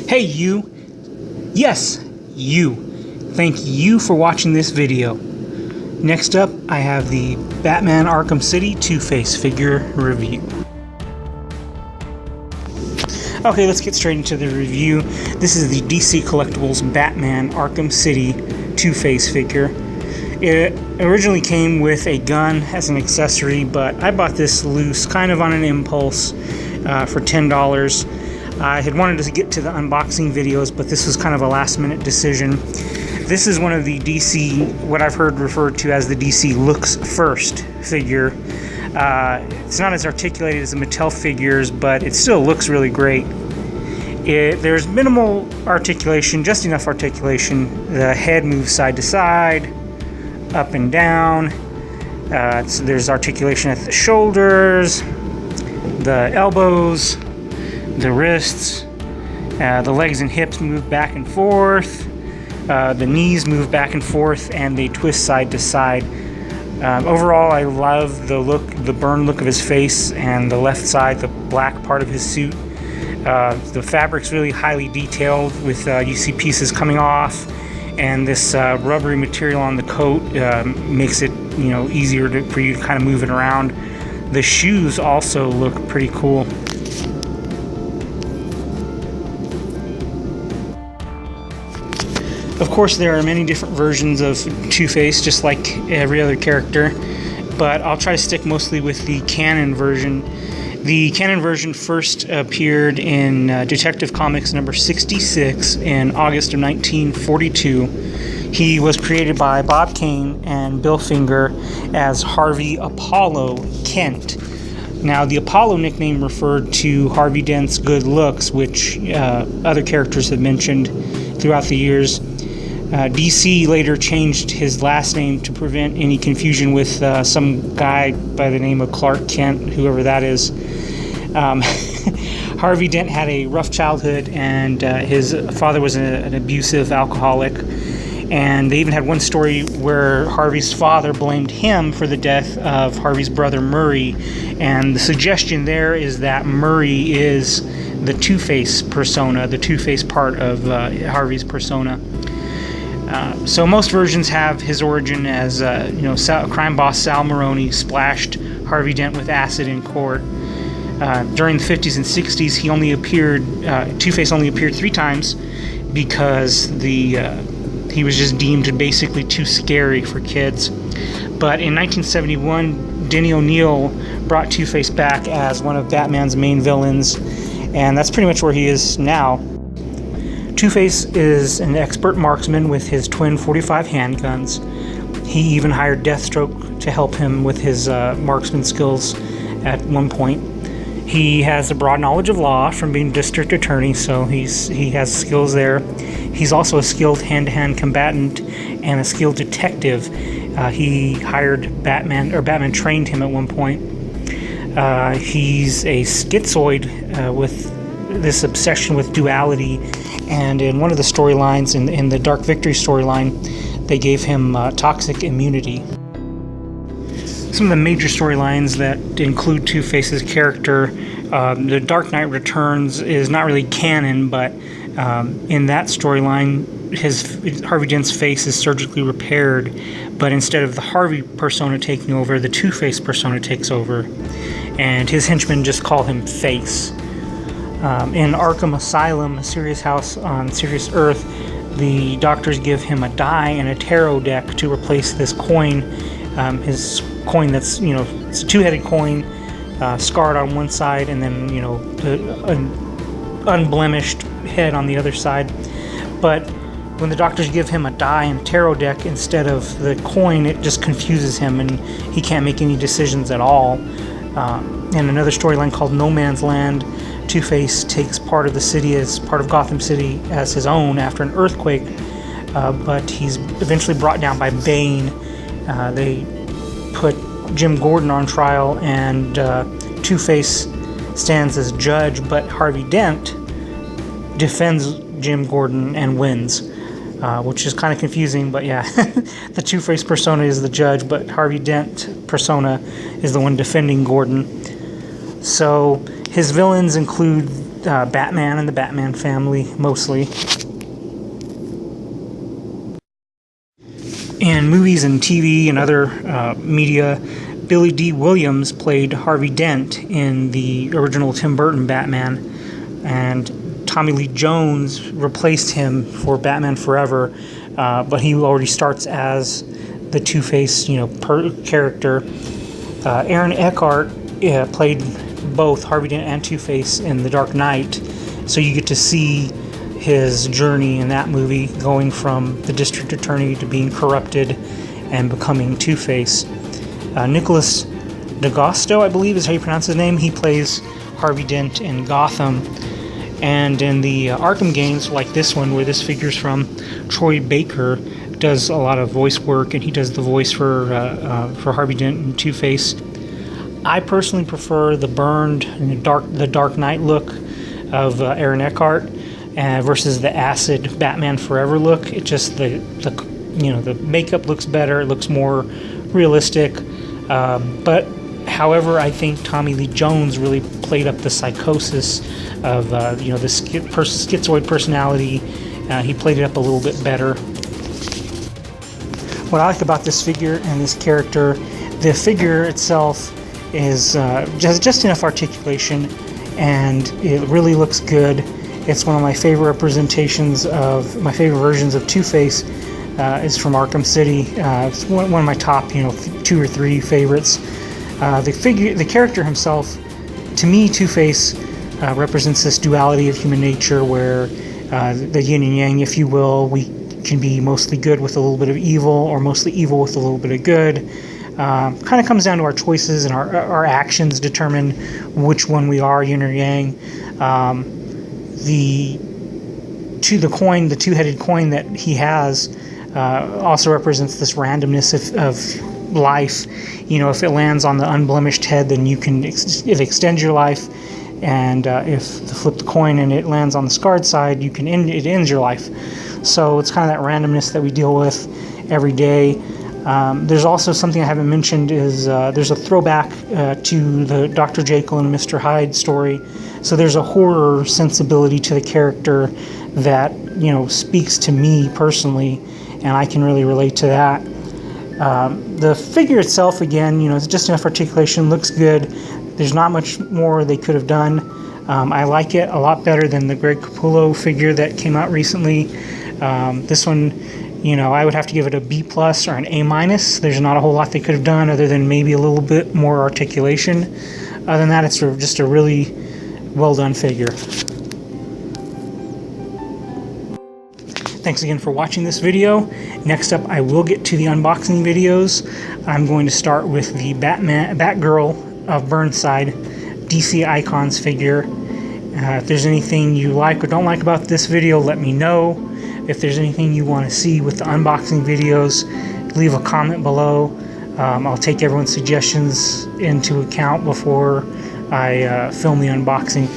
Hey you! Yes, you! Thank you for watching this video. Next up, I have the Batman Arkham City Two Face figure review. Okay, let's get straight into the review. This is the DC Collectibles Batman Arkham City Two Face figure. It originally came with a gun as an accessory, but I bought this loose, kind of on an impulse, for $10. I had wanted to get to the unboxing videos, but this was kind of a last-minute decision. This is one of the DC, what I've heard referred to as the DC Looks First figure. It's not as articulated as the Mattel figures, but it still looks really great. There's minimal articulation, just enough articulation. The head moves side to side, up and down. So there's articulation at the shoulders, the elbows, the wrists, the legs and hips move back and forth, the knees move back and forth, and they twist side to side. Overall, I love the look, the burn look of his face, and the left side, the black part of his suit. The fabric's really highly detailed, with you see pieces coming off, and this rubbery material on the coat makes it, easier for you to kind of move it around. The shoes also look pretty cool. Of course, there are many different versions of Two-Face, just like every other character, but I'll try to stick mostly with the canon version. The canon version first appeared in Detective Comics number 66 in August of 1942. He was created by Bob Kane and Bill Finger as Harvey Apollo Kent. Now, the Apollo nickname referred to Harvey Dent's good looks, which other characters have mentioned throughout the years. DC later changed his last name to prevent any confusion with some guy by the name of Clark Kent, whoever that is. Harvey Dent had a rough childhood, and his father was an abusive alcoholic. And they even had one story where Harvey's father blamed him for the death of Harvey's brother Murray. And the suggestion there is that Murray is the Two-Face persona, the Two-Face part of Harvey's persona. So most versions have his origin as, crime boss Sal Maroni splashed Harvey Dent with acid in court. During the 50s and 60s, Two-Face only appeared 3 times because he was just deemed basically too scary for kids. But in 1971, Denny O'Neil brought Two-Face back as one of Batman's main villains, and that's pretty much where he is now. Two-Face is an expert marksman with his twin .45 handguns. He even hired Deathstroke to help him with his marksman skills at one point. He has a broad knowledge of law from being district attorney, so he has skills there. He's also a skilled hand-to-hand combatant and a skilled detective. He hired Batman trained him at one point. He's a schizoid with this obsession with duality, and in one of the storylines, in the Dark Victory storyline, they gave him toxic immunity. Some of the major storylines that include Two-Face's character, The Dark Knight Returns is not really canon, but in that storyline, Harvey Dent's face is surgically repaired, but instead of the Harvey persona taking over, the Two-Face persona takes over, and his henchmen just call him Face. In Arkham Asylum, a serious house on Serious Earth, the doctors give him a die and a tarot deck to replace this coin. His coin that's, it's a 2-headed coin, scarred on one side, and then, an unblemished head on the other side. But when the doctors give him a die and a tarot deck instead of the coin, it just confuses him, and he can't make any decisions at all. In another storyline called No Man's Land, Two-Face takes part of the city as part of Gotham City as his own after an earthquake, but he's eventually brought down by Bane. They put Jim Gordon on trial, and Two-Face stands as judge, but Harvey Dent defends Jim Gordon and wins, which is kind of confusing, but yeah. The Two-Face persona is the judge, but Harvey Dent persona is the one defending Gordon. So his villains include Batman and the Batman family, mostly. In movies and TV and other media, Billy D. Williams played Harvey Dent in the original Tim Burton Batman, and Tommy Lee Jones replaced him for Batman Forever, but he already starts as the Two-Face, character. Aaron Eckhart played both Harvey Dent and Two-Face in The Dark Knight, so you get to see his journey in that movie, going from the district attorney to being corrupted and becoming Two-Face. Nicholas D'Agosto, I believe is how you pronounce his name, he plays Harvey Dent in Gotham. And in the Arkham games, like this one, where this figure's from, Troy Baker does a lot of voice work, and he does the voice for Harvey Dent and Two-Face. I personally prefer the burned and the Dark Knight look of Aaron Eckhart versus the acid Batman Forever look. It just the makeup looks better. It looks more realistic. But however, I think Tommy Lee Jones really played up the psychosis of the schizoid personality. He played it up a little bit better. What I like about this figure and this character, the figure itself is just enough articulation, and it really looks good. It's one of my favorite representations of my favorite versions of Two-Face. Is from Arkham City. It's one of my top, 2 or 3 favorites. The character himself, to me, Two-Face represents this duality of human nature, where the yin and yang, if you will, we can be mostly good with a little bit of evil, or mostly evil with a little bit of good. Kind of comes down to our choices, and our actions determine which one we are, yin or yang. The two-headed coin that he has also represents this randomness of life. If it lands on the unblemished head, then it extends your life, and if you flip the coin and it lands on the scarred side, it ends your life. So it's kind of that randomness that we deal with every day. There's also something I haven't mentioned is there's a throwback to the Dr. Jekyll and Mr. Hyde story. So there's a horror sensibility to the character that speaks to me personally, and I can really relate to that. The figure itself, again, it's just enough articulation, looks good. There's not much more they could have done. I like it a lot better than the Greg Capullo figure that came out recently. This one, I would have to give it a B+ or an A-. There's not a whole lot they could have done other than maybe a little bit more articulation. Other than that, it's just a really well-done figure. Thanks again for watching this video. Next up, I will get to the unboxing videos. I'm going to start with the Batgirl of Burnside DC Icons figure. If there's anything you like or don't like about this video, let me know. If there's anything you want to see with the unboxing videos, leave a comment below. I'll take everyone's suggestions into account before I film the unboxing.